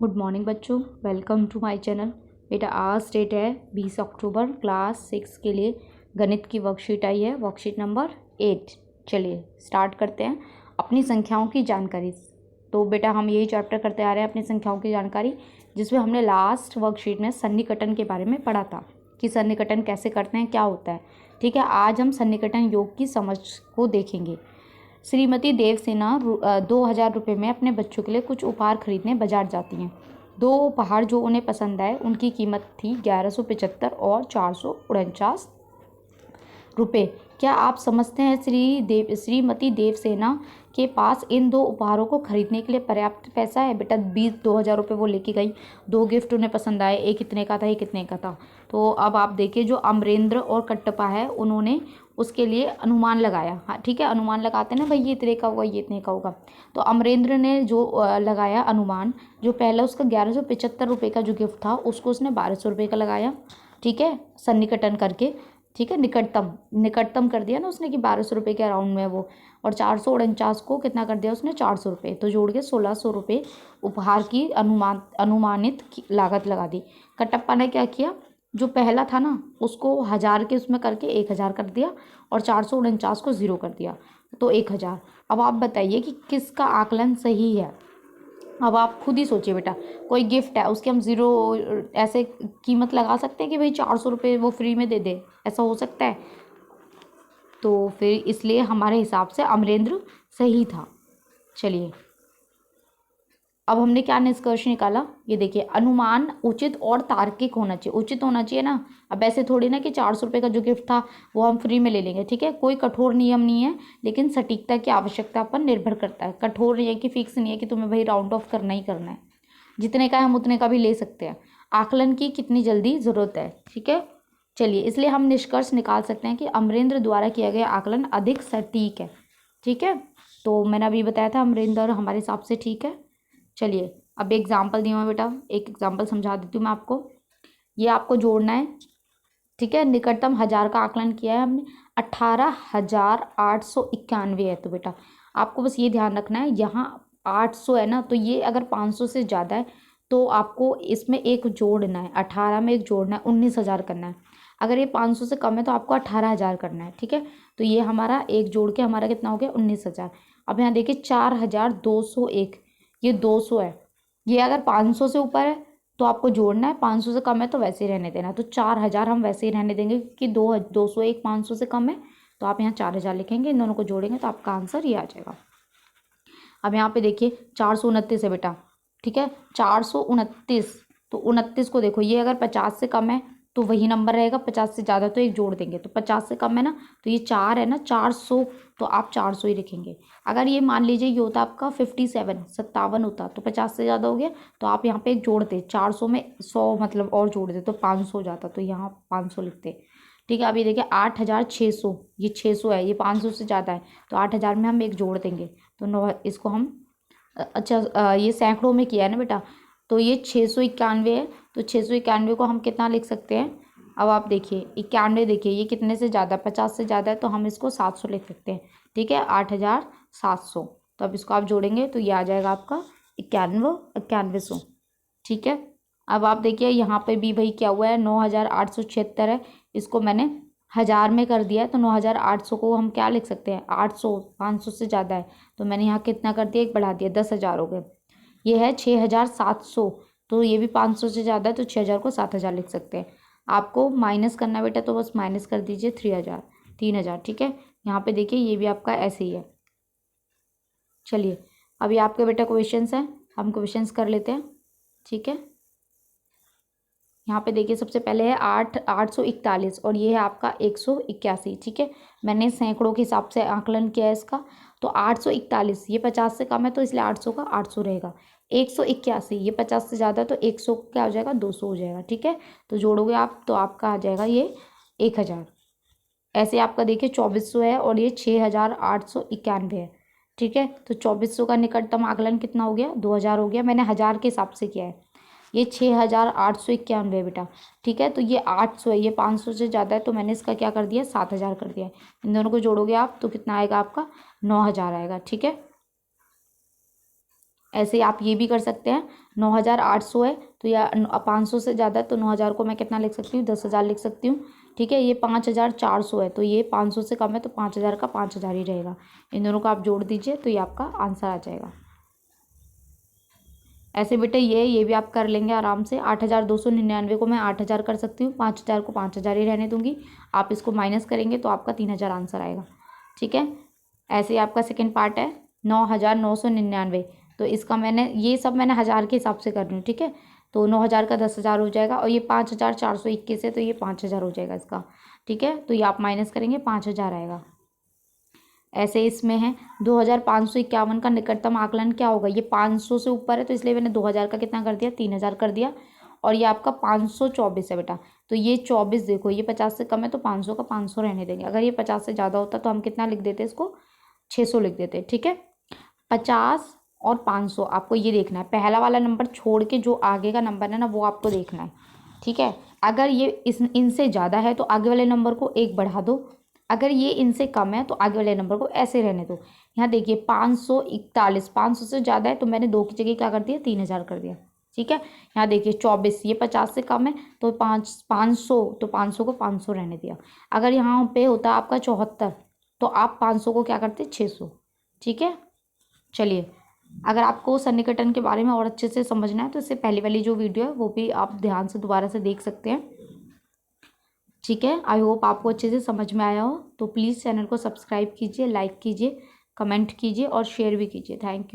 Good morning बच्चों, welcome to my channel. बेटा आज डेट है 20 अक्टूबर, क्लास 6 के लिए गणित की वर्कशीट आई है, वर्कशीट नंबर 8। चलिए स्टार्ट करते हैं अपनी संख्याओं की जानकारी। तो बेटा हम यही चैप्टर करते आ रहे हैं, अपनी संख्याओं की जानकारी, जिसमें हमने लास्ट वर्कशीट में सन्निकटन के बारे में पढ़ा था कि सन्निकटन कैसे करते हैं, क्या होता है। ठीक है, आज हम सन्निकटन योग की समझ को देखेंगे। श्रीमती देवसेना 2,000 रुपये में अपने बच्चों के लिए कुछ उपहार खरीदने बाजार जाती हैं। दो उपहार जो उन्हें पसंद आए उनकी कीमत थी 1175 और 449 रुपये। क्या आप समझते हैं श्रीमती देवसेना के पास इन दो उपहारों को खरीदने के लिए पर्याप्त पैसा है? बेटा 2,000 रुपये वो लेके गई, दो गिफ्ट उन्हें पसंद आए, एक इतने का था एक इतने का था। तो अब आप देखिए, जो अमरेंद्र और कट्टपा है उन्होंने उसके लिए अनुमान लगाया। हाँ ठीक है, अनुमान लगाते हैं ना भाई, ये इतने का होगा ये इतने का होगा। तो अमरेंद्र ने जो लगाया अनुमान, जो पहला उसका 1175 रुपये का जो गिफ्ट था उसको उसने 1200 रुपये का लगाया। ठीक है, सन्निकटन करके, ठीक है, निकटतम कर दिया ना उसने कि 1200 रुपये के अराउंड में वो, और 449 को कितना कर दिया उसने, 400 रुपये, तो जोड़ के 1600 रुपये उपहार की अनुमानित लागत लगा दी। कटप्पा ने क्या किया, जो पहला था ना उसको 1000 के उसमें करके 1000 कर दिया और 449 को 0 कर दिया, तो 1000। अब आप बताइए कि किसका आकलन सही है। अब आप खुद ही सोचिए बेटा, कोई गिफ्ट है उसकी हम 0 ऐसे कीमत लगा सकते हैं कि भाई 400 रुपये वो फ्री में दे दे, ऐसा हो सकता है? तो फिर इसलिए हमारे हिसाब से अमरेंद्र सही था। चलिए अब हमने क्या निष्कर्ष निकाला, ये देखिए, अनुमान उचित और तार्किक होना चाहिए। उचित होना चाहिए ना, अब ऐसे थोड़ी ना कि 400 रुपये का जो गिफ्ट था वो हम फ्री में ले लेंगे। ठीक है, कोई कठोर नियम नहीं है, लेकिन सटीकता की आवश्यकता पर निर्भर करता है। कठोर नहीं है कि फिक्स नहीं है कि तुम्हें भाई राउंड ऑफ करना ही करना है, जितने का है हम उतने का भी ले सकते हैं। आकलन की कितनी जल्दी ज़रूरत है। ठीक है, चलिए इसलिए हम निष्कर्ष निकाल सकते हैं कि अमरेंद्र द्वारा किया गया आकलन अधिक सटीक है। ठीक है, तो मैंने अभी बताया था अमरेंद्र हमारे हिसाब से ठीक है। चलिए अब एग्जाम्पल दिया हुआ बेटा, एक एग्जाम्पल समझा देती हूँ मैं आपको। ये आपको जोड़ना है। ठीक है, निकटतम 1000 का आकलन किया है हमने, 18,891 है। तो बेटा आपको बस ये ध्यान रखना है, यहाँ 800 है ना, तो ये अगर 500 से ज़्यादा है तो आपको इसमें एक जोड़ना है, 18 में एक जोड़ना है, 19,000 करना है। अगर ये 500 से कम है तो आपको 18,000 करना है। ठीक है, तो ये हमारा एक जोड़ के हमारा कितना हो गया, 19,000। अब यहाँ देखिए 4,201, ये 200 है। ये अगर 500 से ऊपर है तो आपको जोड़ना है, 500 से कम है तो वैसे ही रहने देना। तो 4,000 हम वैसे ही रहने देंगे क्योंकि 201 500 से कम है, तो आप यहाँ 4,000 लिखेंगे, इन दोनों को जोड़ेंगे तो आपका आंसर ये आ जाएगा। अब यहाँ पे देखिए 429 है बेटा। ठीक है, 429, तो 29 को देखो, ये अगर 50 से कम है तो वही नंबर रहेगा, 50 से ज़्यादा तो एक जोड़ देंगे। तो 50 से कम है ना, तो ये 4 है ना, 400, तो आप 400 ही लिखेंगे। अगर ये मान लीजिए ये होता आपका 57 होता, तो 50 से ज़्यादा हो गया, तो आप यहाँ पे एक जोड़ दे, 400 में 100 मतलब और जोड़ दे तो 500 हो जाता, तो यहाँ 500 लिखते। ठीक है, अब ये देखिए 8,600, ये 600 है, ये 500 से ज़्यादा है, तो 8,000 में हम एक जोड़ देंगे, तो 9, इसको हम अच्छा ये सैकड़ों में किया है ना बेटा, तो ये 691 है, तो 691 को हम कितना लिख सकते हैं। अब आप देखिए 91, देखिए ये कितने से ज़्यादा, 50 से ज़्यादा है, तो हम इसको 700 लिख सकते हैं। ठीक है, 8,700, तो अब इसको आप जोड़ेंगे तो ये आ जाएगा आपका 91,900। ठीक है, अब आप देखिए यहाँ पे भी भाई क्या हुआ है, 9,876 है, इसको मैंने 1000 में कर दिया है, तो 9,800 को हम क्या लिख सकते हैं, 800, 500 से ज़्यादा है, तो मैंने यहाँ कितना कर दिया, एक बढ़ा दिया, 10,000 हो गए। ये है 6,700, तो ये भी 500 से ज़्यादा है, तो 6,000 को 7,000 लिख सकते हैं। आपको माइनस करना बेटा, तो बस माइनस कर दीजिए 3,000। ठीक है, यहाँ पे देखिए ये भी आपका ऐसे ही है। चलिए अभी आपके बेटा क्वेश्चंस हैं, हम क्वेश्चंस कर लेते हैं। ठीक है, यहाँ पे देखिए सबसे पहले है 841 और ये है आपका 181। ठीक है, मैंने सैकड़ों के हिसाब से आकलन किया है इसका, तो 841, ये 50 से कम है तो इसलिए 800 का 800 रहेगा। 181, ये 50 से ज़्यादा है तो 100 क्या हो जाएगा, 200 हो जाएगा। ठीक है, तो जोड़ोगे आप तो आपका आ जाएगा ये 1,000। ऐसे आपका देखिए 2400 है और ये 6,891 है। ठीक है, तो 2400 का निकटतम आकलन कितना हो गया, 2,000 हो गया। मैंने 1000 के हिसाब से किया है, ये 6,891 है बेटा। ठीक है, तो ये 800 है, ये 500 से ज़्यादा है, तो मैंने इसका क्या कर दिया, 7,000 कर दिया है। इन दोनों को जोड़ोगे आप तो कितना आएगा आपका, 9,000 आएगा। ठीक है, ऐसे आप ये भी कर सकते हैं। 9,800 है तो या 500 से ज़्यादा है तो 9,000 को मैं कितना लिख सकती हूँ, 10,000 लिख सकती हूँ। ठीक है, ये 5,400 है तो ये 500 से कम है तो 5,000 का 5,000 ही रहेगा। इन दोनों को आप जोड़ दीजिए तो ये आपका आंसर आ जाएगा। ऐसे बेटे ये भी आप कर लेंगे आराम से। 8,299 को मैं 8,000 कर सकती हूँ, 5,000 को 5,000 ही रहने दूंगी। आप इसको माइनस करेंगे तो आपका 3,000 आंसर आएगा। ठीक है, ऐसे ही आपका सेकेंड पार्ट है 9,999। तो इसका ये सब मैंने हज़ार के हिसाब से कर रही हूँ। ठीक है, तो 9,000 का 10,000 हो जाएगा और ये 5,421 है तो ये 5,000 हो जाएगा इसका। ठीक है, तो ये आप माइनस करेंगे 5,000 आएगा। ऐसे इसमें है 2,551 का निकटतम आकलन क्या होगा। ये 500 से ऊपर है तो इसलिए मैंने 2,000 का कितना कर दिया, 3,000 कर दिया। और ये आपका 524 है बेटा, तो ये 24 देखो, ये 50 से कम है तो 500 का 500 रहने देंगे। अगर ये 50 से ज़्यादा होता तो हम कितना लिख देते इसको, 600 लिख देते। ठीक है, 50 और 500 आपको ये देखना है। पहला वाला नंबर छोड़ के जो आगे का नंबर है ना वो आपको देखना है। ठीक है, अगर ये इनसे ज़्यादा है तो आगे वाले नंबर को 1 बढ़ा दो, अगर ये इनसे कम है तो आगे वाले नंबर को ऐसे रहने दो। यहाँ देखिए 541, 500 से ज़्यादा है तो मैंने 2 की जगह क्या कर दिया, 3,000 कर दिया। ठीक है, यहाँ देखिए 24, ये 50 से कम है तो 500, तो 500 को 500 रहने दिया। अगर यहाँ पे होता आपका 74 तो आप 500 को क्या करते, 600। ठीक है, चलिए, अगर आपको सन्निकटन के बारे में और अच्छे से समझना है तो इससे पहले वाली जो वीडियो है वो भी आप ध्यान से दोबारा से देख सकते हैं। ठीक है, आई होप आपको अच्छे से समझ में आया हो। तो प्लीज़ चैनल को सब्सक्राइब कीजिए, लाइक कीजिए, कमेंट कीजिए और शेयर भी कीजिए। Thank you.